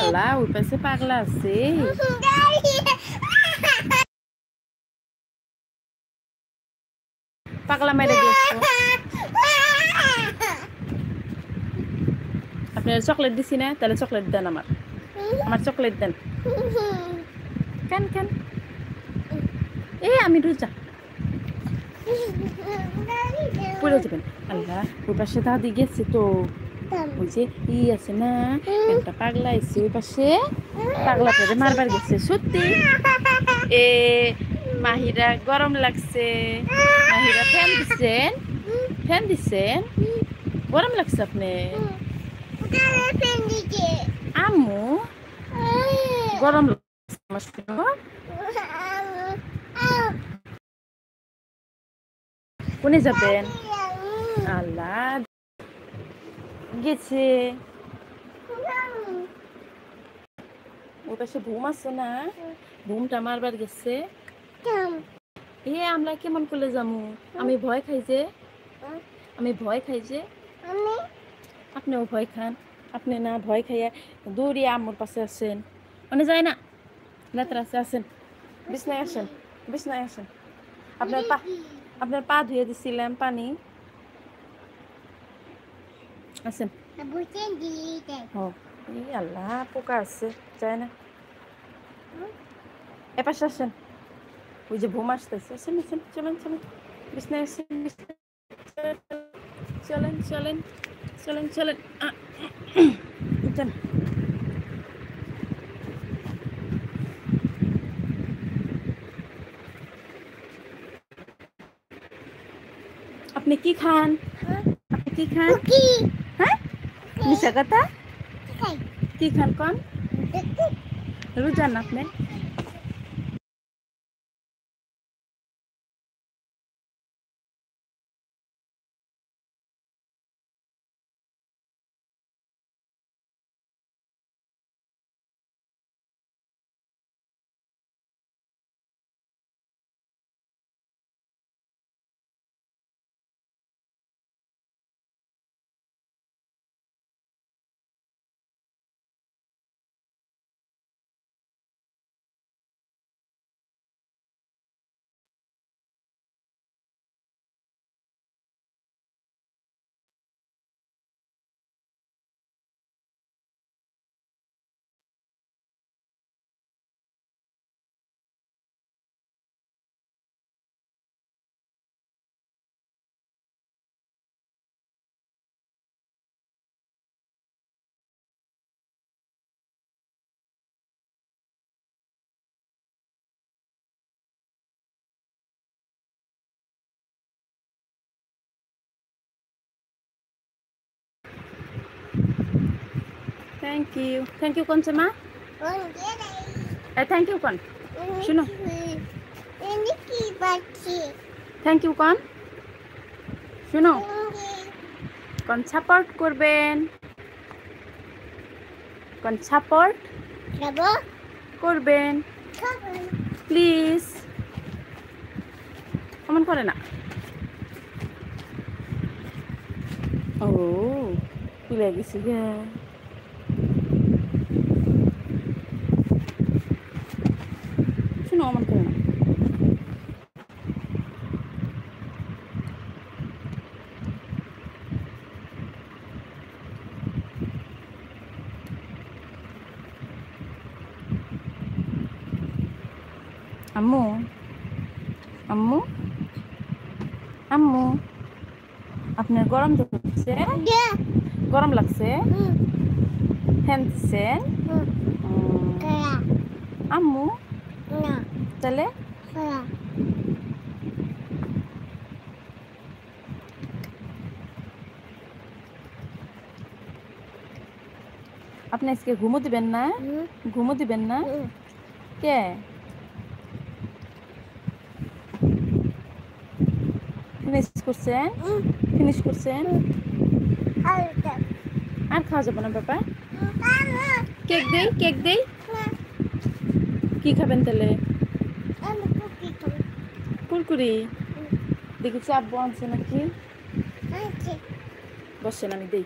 আল্লাহ ওই পাশে পাগলা আছে। পাগলা মেরে দিয়েছে। আপনার চকলেট দিছি না, তাহলে চকলেট দেন আমার চকলেট দেন। কেন কেন আমি রোজা পড়ে যাবেন। আল্লাহ ওই পাশে দাদি গেছে তো, ওই যে আছে না একটা পাগলা এসে ওই পাশে পাগলা করে মারবার গেছে সত্যি। মাহিরা গরম লাগছে, মাহিরা ফ্যান দিচ্ছেন গরম লাগছে আপনি। আম্মু গরম লাগছে। কোনে যাবেন? আল্লাহ গেছে ওই পাশে ঘুম আছে না, ঘুমটা মারবার গেছে। আমরা কেমন করলে যামু? আমি ভয় খাই যে, আপনিও ভয় খান। আপনি না ভয় খাইয়া দৌড়িয়ে আম্মুর পাশে আসেন। মানে যায় না নেত্রা আছে, আসেন বিছনায় আসেন। আপনার পা ধুয়ে দিছিলাম পানি, আসেন। আল্লাহ পোকা আছে, যায় না। এপাশে আসেন, ওই যে ঘুম আসতেছে। আসেন চলেন বিছনায় আসেন, চলেন আপনি কি খান? হ্যাঁ মিশা কথা কি খান কন? রোজা না আপনি? থ্যাংক ইউ কোন মা? থ্যাংক ইউ কোন? শুনো থ্যাংক ইউ কোন? শুনো কোন সাপোর্ট করবেন? কোন সাপোর্ট করবেন প্লিজ? কমন করে না। ও ভুলে গেছি গে। শুনো অমন করে না। আম্মু আপনার গরম লাগছে? ফ্যান দিচ্ছেন? আম্মু তাহলে আপনি আজকে ঘুমো দিবেন না? কে ফিনিশ করছেন? আর খাওয়া যাবে না বাবা? কেক দেই কি খাবেন তাহলে? কুরকুরি দেখি আব্বু আনছে নাকি? বসেন আমি দেই।